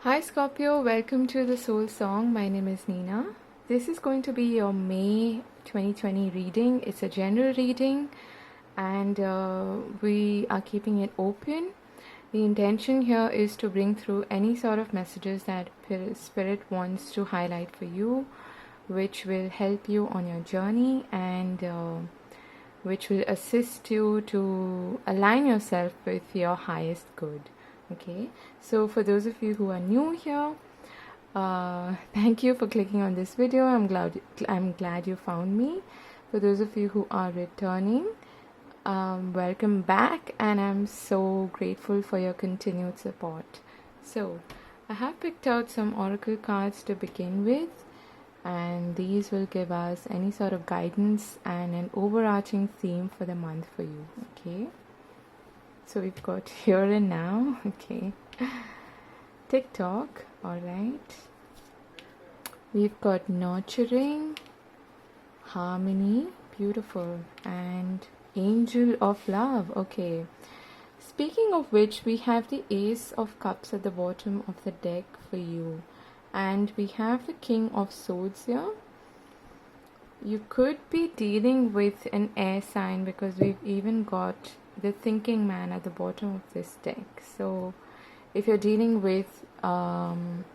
Hi Scorpio, welcome to the Soul Song. My name is Nina. This is going to be your May 2020 reading. It's a general reading and we are keeping it open. The intention here is to bring through any sort of messages that Spirit wants to highlight for you, which will help you on your journey and which will assist you to align yourself with your highest good. Okay, so for those of you who are new here, thank you for clicking on this video. I'm glad you found me. For those of you who are returning, welcome back, and I'm so grateful for your continued support. So I have picked out some oracle cards to begin with, and these will give us any sort of guidance and an overarching theme for the month for you. Okay, so we've got here and now. Okay, TikTok. All right, we've got nurturing, harmony, beautiful, and angel of love. Okay, speaking of which, we have the Ace of Cups at the bottom of the deck for you, and we have the King of Swords here. You could be dealing with an air sign because we've even got the Thinking Man at the bottom of this deck. So if you're dealing with an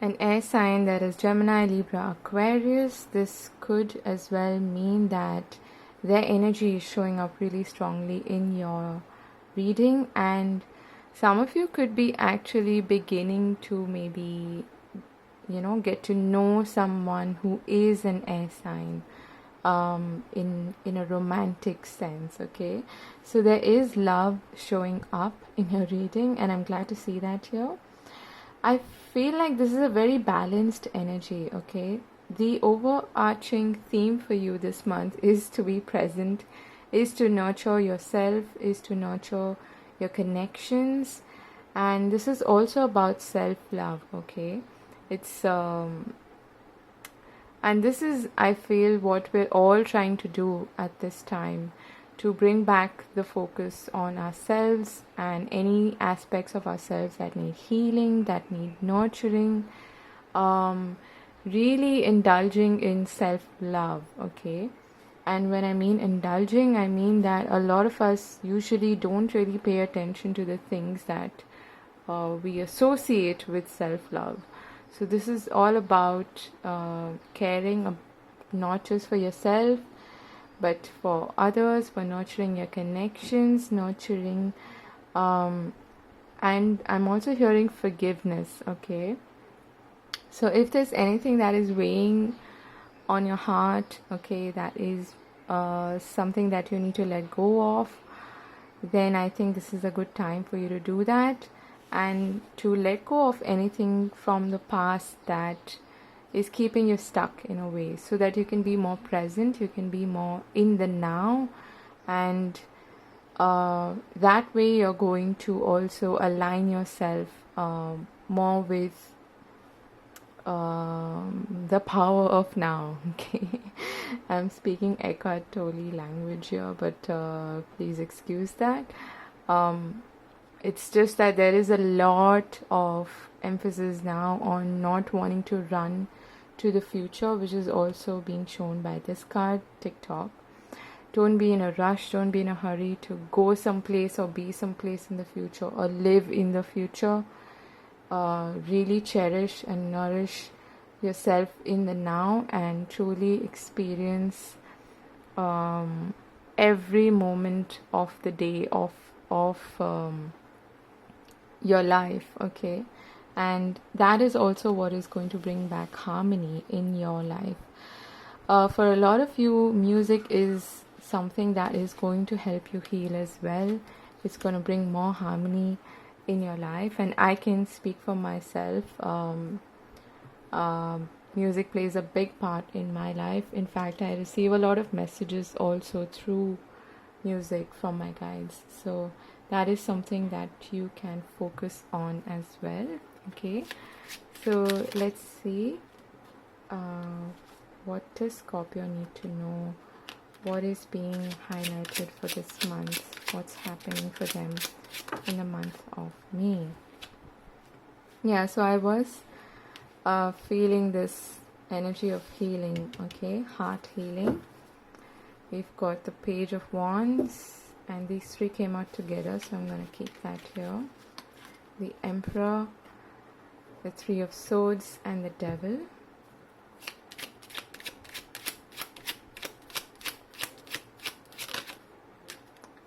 air sign that is Gemini, Libra, Aquarius, this could as well mean that their energy is showing up really strongly in your reading, and some of you could be actually beginning to maybe get to know someone who is an air sign in a romantic sense. Okay, so there is love showing up in your reading, and I'm glad to see that here. I feel like this is a very balanced energy. Okay, the overarching theme for you this month is to be present, is to nurture yourself, is to nurture your connections, and this is also about self-love. Okay, it's and this is, I feel, what we're all trying to do at this time, to bring back the focus on ourselves and any aspects of ourselves that need healing, that need nurturing, really indulging in self-love. Okay, and when I mean indulging, I mean that a lot of us usually don't really pay attention to the things that we associate with self-love. So this is all about caring not just for yourself, but for others, for nurturing your connections, nurturing, and I'm also hearing forgiveness. Okay, so if there's anything that is weighing on your heart, okay, that is something that you need to let go of, then I think this is a good time for you to do that, and to let go of anything from the past that is keeping you stuck in a way, so that you can be more present, you can be more in the now, and that way you're going to also align yourself more with the power of now. Okay, I'm speaking Eckhart Tolle language here, but please excuse that. It's just that there is a lot of emphasis now on not wanting to run to the future, which is also being shown by this card, TikTok. Don't be in a rush, don't be in a hurry to go someplace or be someplace in the future or live in the future. Really cherish and nourish yourself in the now and truly experience every moment of the day of your life. Okay, and that is also what is going to bring back harmony in your life. For a lot of you, music is something that is going to help you heal as well. It's going to bring more harmony in your life, and I can speak for myself. Music plays a big part in my life. In fact, I receive a lot of messages also through music from my guides, so that is something that you can focus on as well. Okay, so let's see what does Scorpio need to know, what is being highlighted for this month, what's happening for them in the month of May. Yeah, so I was feeling this energy of healing, okay, heart healing. We've got the Page of Wands, and these three came out together, so I'm going to keep that here. The Emperor, the Three of Swords, and the Devil.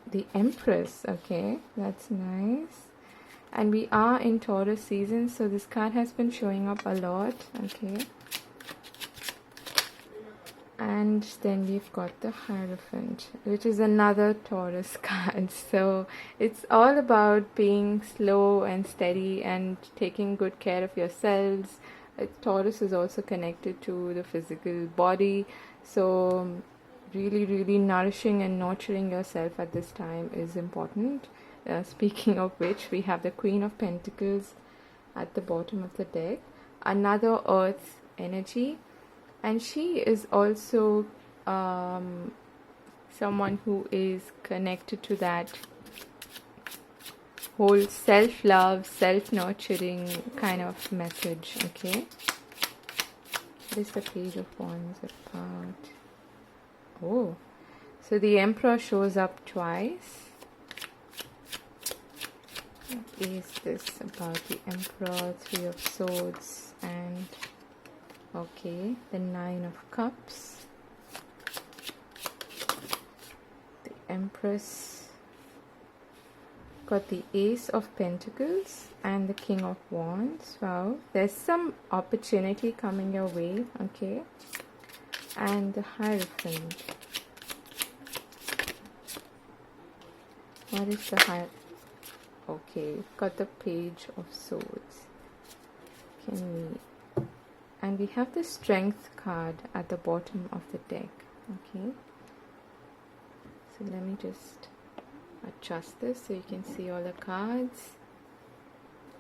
The Empress, okay, that's nice. And we are in Taurus season, so this card has been showing up a lot, okay. And then we've got the Hierophant, which is another Taurus card. So it's all about being slow and steady and taking good care of yourselves. Taurus is also connected to the physical body. So really nourishing and nurturing yourself at this time is important. Speaking of which, we have the Queen of Pentacles at the bottom of the deck. Another Earth energy. And she is also someone who is connected to that whole self-love, self-nurturing kind of message, okay? What is the Page of Wands about? Oh, so the Emperor shows up twice. What is this about the Emperor? Three of Swords and... okay, the Nine of Cups, the Empress, got the Ace of Pentacles and the King of Wands. Wow, there's some opportunity coming your way, okay, and the Hierophant. What is the Hierophant? Okay, got the Page of Swords. And we have the Strength card at the bottom of the deck, okay. So let me just adjust this so you can see all the cards.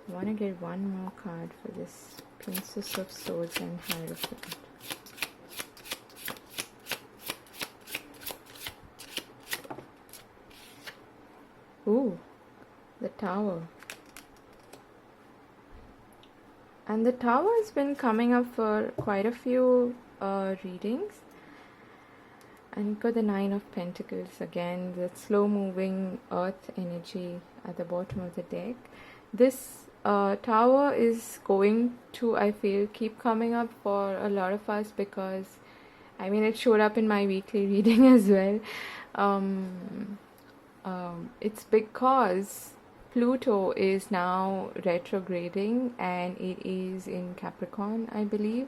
I want to get one more card for this Princess of Swords and Hierophant. Ooh, the Tower. And the Tower has been coming up for quite a few readings. And you've got the Nine of Pentacles again, the slow moving earth energy at the bottom of the deck. This Tower is going to, I feel, keep coming up for a lot of us because, I mean, it showed up in my weekly reading as well. It's because Pluto is now retrograding and it is in Capricorn, I believe.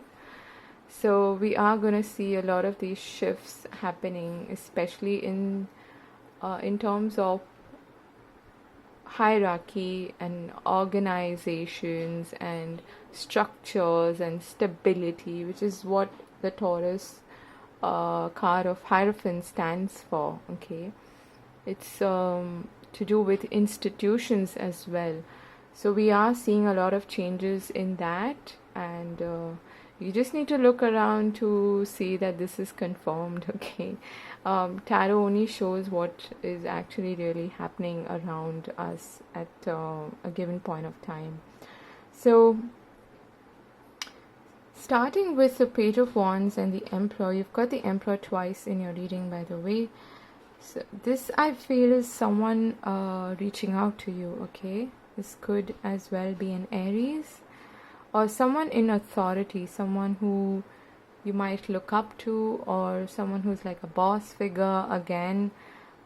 So we are going to see a lot of these shifts happening, especially in terms of hierarchy and organizations and structures and stability, which is what the Taurus card of Hierophant stands for, okay. It's to do with institutions as well. So we are seeing a lot of changes in that, and you just need to look around to see that this is confirmed, okay. Tarot only shows what is actually really happening around us at a given point of time. So starting with the Page of Wands and the Emperor, you've got the Emperor twice in your reading, by the way. So this, I feel, is someone reaching out to you, okay. This could as well be an Aries or someone in authority, someone who you might look up to, or someone who's like a boss figure again,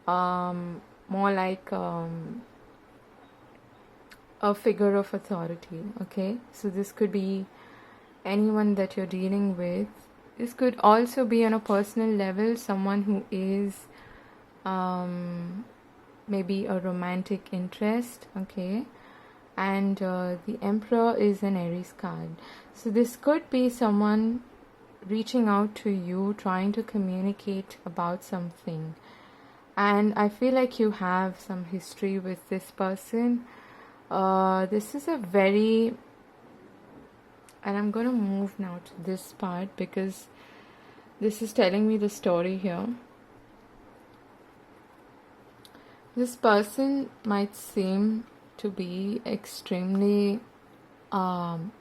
more like a figure of authority, okay. So this could be anyone that you're dealing with. This could also be on a personal level, someone who is maybe a romantic interest, okay. And the Emperor is an Aries card. So this could be someone reaching out to you, trying to communicate about something. And I feel like you have some history with this person. This is a very... and I'm going to move now to this part because this is telling me the story here. This person might seem to be extremely um,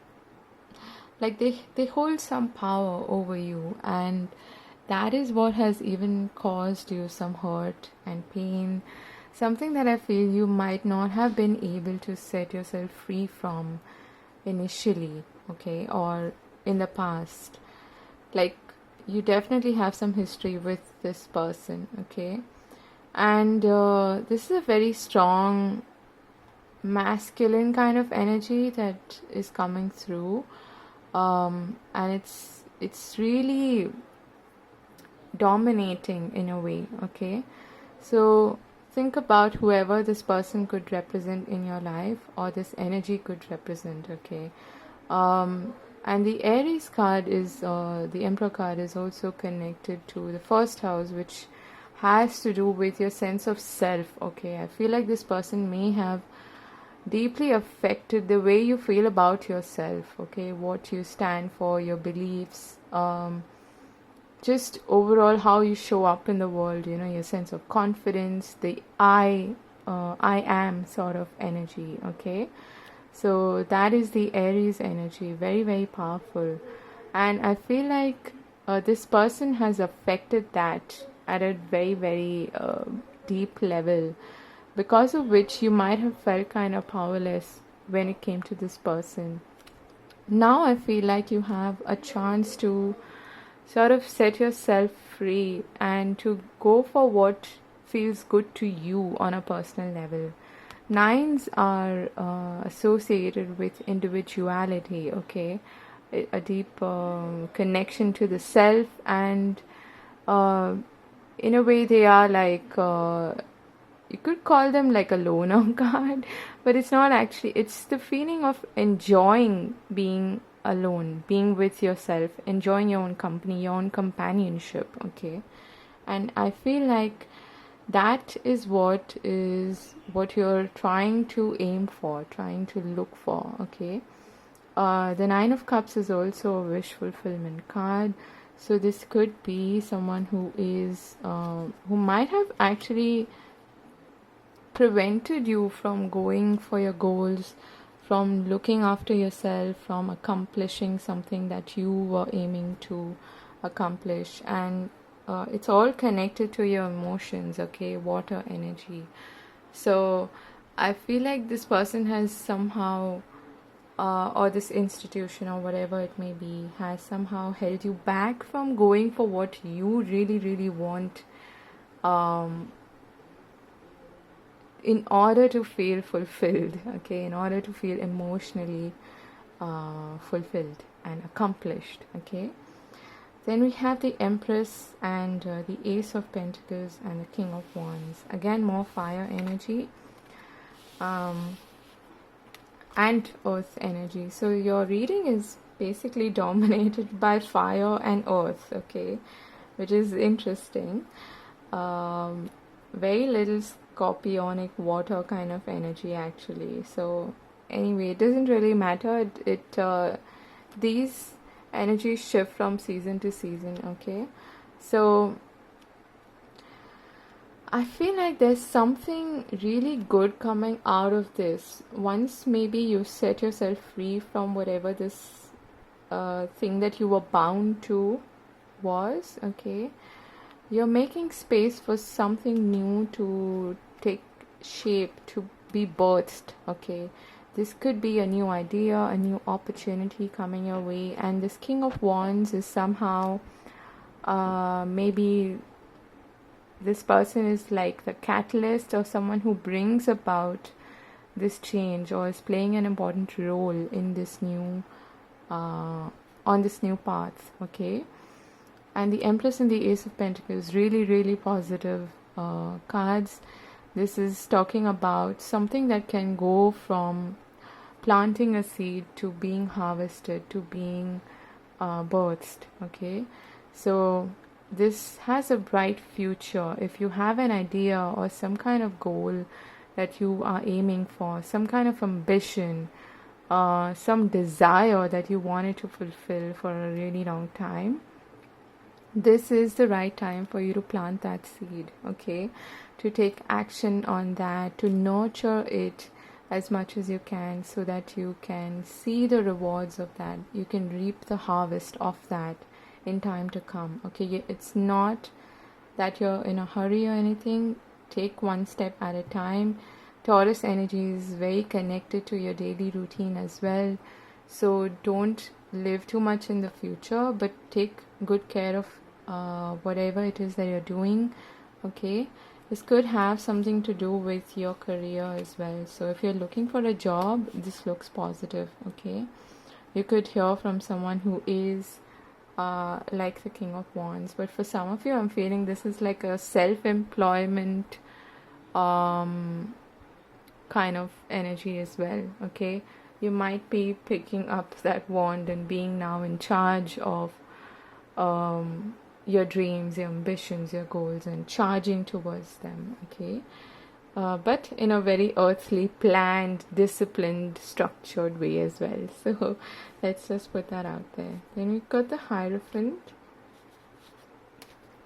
like they hold some power over you, and that is what has even caused you some hurt and pain, something that I feel you might not have been able to set yourself free from initially, okay, or in the past. Like, you definitely have some history with this person, okay, and this is a very strong masculine kind of energy that is coming through, and it's really dominating in a way, okay. So think about whoever this person could represent in your life, or this energy could represent, okay. And the Aries card is the Emperor card is also connected to the first house, which has to do with your sense of self, okay. I feel like this person may have deeply affected the way you feel about yourself, okay, what you stand for, your beliefs, just overall how you show up in the world, your sense of confidence, the I am sort of energy, okay. So that is the Aries energy, very, very powerful. And I feel like this person has affected that at a very, very deep level, because of which you might have felt kind of powerless when it came to this person. Now I feel like you have a chance to sort of set yourself free and to go for what feels good to you on a personal level. Nines are associated with individuality, okay, a deep connection to the self, and in a way they are like, you could call them like a loner card, but it's not actually. It's the feeling of enjoying being alone, being with yourself, enjoying your own company, your own companionship, okay. And I feel like that is what you're trying to aim for, trying to look for, okay. The Nine of Cups is also a wish fulfillment card. So this could be someone who is who might have actually prevented you from going for your goals, from looking after yourself, from accomplishing something that you were aiming to accomplish. And it's all connected to your emotions, okay, water energy. So I feel like this person has somehow or this institution or whatever it may be has somehow held you back from going for what you really, really want, in order to feel fulfilled, okay, in order to feel emotionally fulfilled and accomplished, okay. Then we have the Empress and the Ace of Pentacles and the King of Wands. Again, more fire energy and earth energy. So your reading is basically dominated by fire and earth, okay, which is interesting. Very little scorpionic water kind of energy actually. So anyway, it doesn't really matter. These energies shift from season to season, okay. So I feel like there's something really good coming out of this once maybe you set yourself free from whatever this thing that you were bound to was, okay. You're making space for something new to take shape, to be birthed, okay. This could be a new idea, a new opportunity coming your way, and this King of Wands is somehow maybe this person is like the catalyst or someone who brings about this change or is playing an important role in this new on this new path, okay. And the Empress and the Ace of Pentacles, really, really positive cards. This is talking about something that can go from planting a seed to being harvested, to being birthed, okay. So this has a bright future. If you have an idea or some kind of goal that you are aiming for, some kind of ambition, some desire that you wanted to fulfill for a really long time, this is the right time for you to plant that seed, okay, to take action on that, to nurture it, as much as you can, so that you can see the rewards of that. You can reap the harvest of that in time to come. Okay, it's not that you're in a hurry or anything. Take one step at a time. Taurus energy is very connected to your daily routine as well, so don't live too much in the future, but take good care of whatever it is that you're doing. Okay, this could have something to do with your career as well. So if you're looking for a job, this looks positive. Okay, you could hear from someone who is like the King of Wands, but for some of you, I'm feeling this is like a self-employment kind of energy as well. Okay, you might be picking up that wand and being now in charge of your dreams, your ambitions, your goals, and charging towards them. Okay, but in a very earthly, planned, disciplined, structured way as well. So let's just put that out there. Then we've got the Hierophant,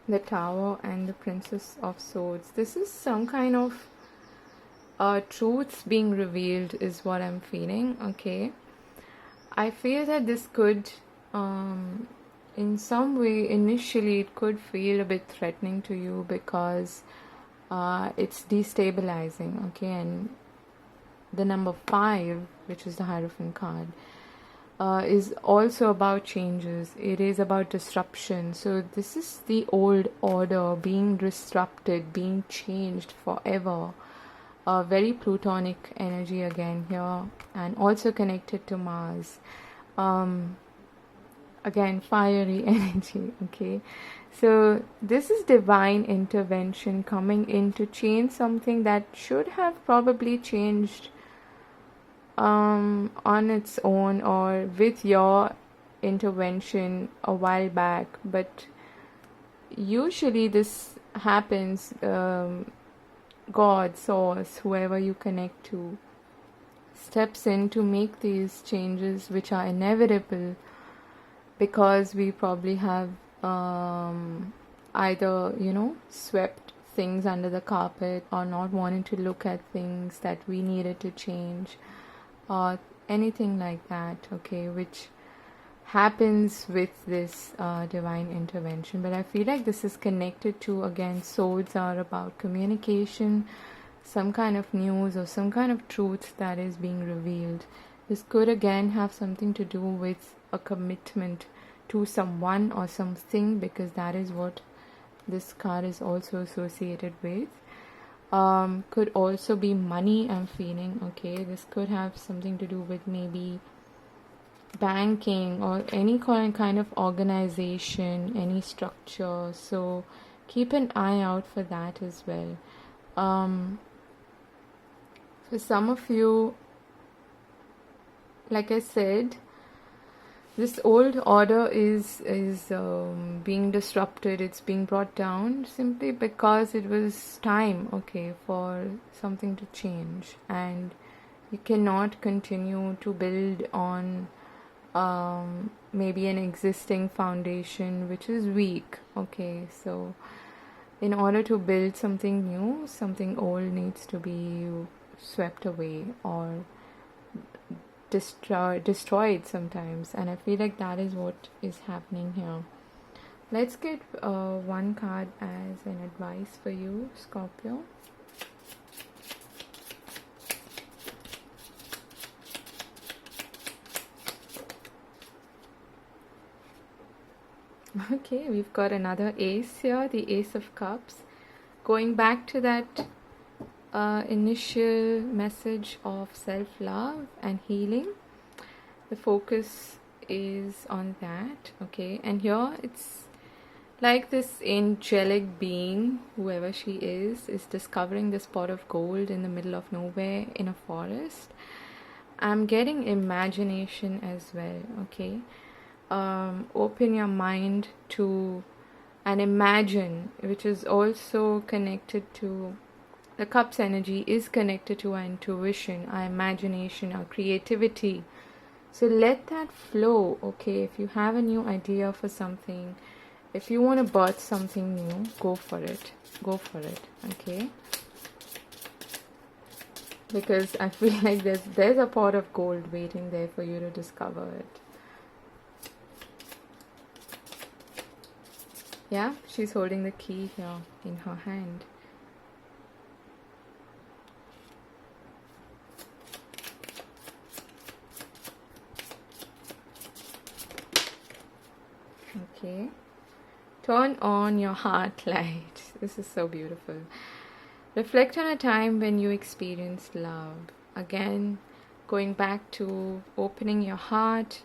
the Tower, and the Princess of Swords. This is some kind of truths being revealed is what I'm feeling. Okay, I feel that this could in some way initially it could feel a bit threatening to you, because it's destabilizing. Okay, and the number 5, which is the Hierophant card, is also about changes. It is about disruption. So this is the old order being disrupted, being changed forever. Very Plutonic energy again here, and also connected to Mars. Again, fiery energy. Okay, so this is divine intervention coming in to change something that should have probably changed on its own or with your intervention a while back. But usually this happens, God, source, whoever you connect to, steps in to make these changes which are inevitable, because we probably have either, swept things under the carpet, or not wanting to look at things that we needed to change, or anything like that. Okay, which happens with this divine intervention. But I feel like this is connected to, again, swords are about communication, some kind of news or some kind of truth that is being revealed. This could again have something to do with a commitment to someone or something, because that is what this card is also associated with. Could also be money, I'm feeling. Okay, this could have something to do with maybe banking or any kind of organization, any structure. So keep an eye out for that as well. For some of you, like I said, this old order is being disrupted. It's being brought down simply because it was time, okay, for something to change, and you cannot continue to build on maybe an existing foundation which is weak. Okay, so in order to build something new, something old needs to be swept away or destroyed sometimes, and I feel like that is what is happening here. Let's get one card as an advice for you, Scorpio. Okay, we've got another ace here, the Ace of Cups. Going back to that initial message of self-love and healing, the focus is on that. Okay, and here it's like this angelic being, whoever she is discovering this pot of gold in the middle of nowhere in a forest. I'm getting imagination as well. Okay, open your mind to and imagine, which is also connected to the Cups energy, is connected to our intuition, our imagination, our creativity. So let that flow. Okay, if you have a new idea for something, if you want to birth something new, go for it. Okay, because I feel like there's a pot of gold waiting there for you to discover it. Yeah, she's holding the key here in her hand. Okay. Turn on your heart light. This is so beautiful. Reflect on a time when you experienced love. Again, going back to opening your heart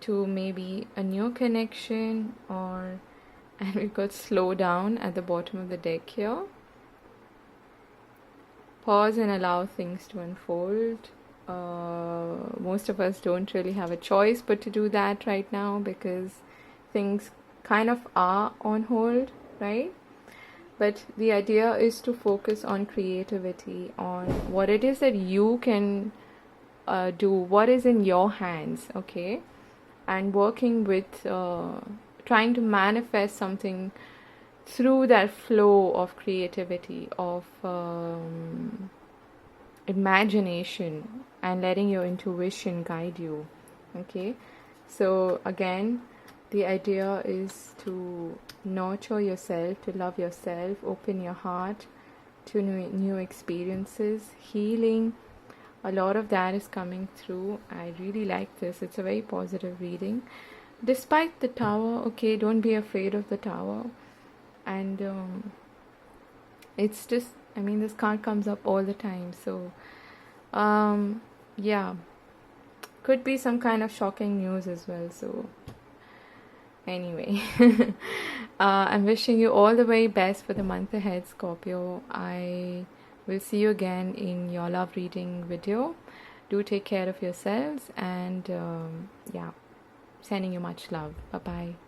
to maybe a new connection, or and we've got slow down at the bottom of the deck here. Pause and allow things to unfold. Most of us don't really have a choice but to do that right now, because things kind of are on hold, right? But the idea is to focus on creativity, on what it is that you can do, what is in your hands, okay? And working with trying to manifest something through that flow of creativity, of imagination, and letting your intuition guide you, okay? So again, the idea is to nurture yourself, to love yourself, open your heart to new experiences, healing. A lot of that is coming through. I really like this. It's a very positive reading. Despite the tower, okay, don't be afraid of the tower. And it's just, I mean, this card comes up all the time. So, yeah, could be some kind of shocking news as well. So, anyway, I'm wishing you all the very best for the month ahead, Scorpio. I will see you again in your love reading video. Do take care of yourselves, and yeah, sending you much love. Bye bye.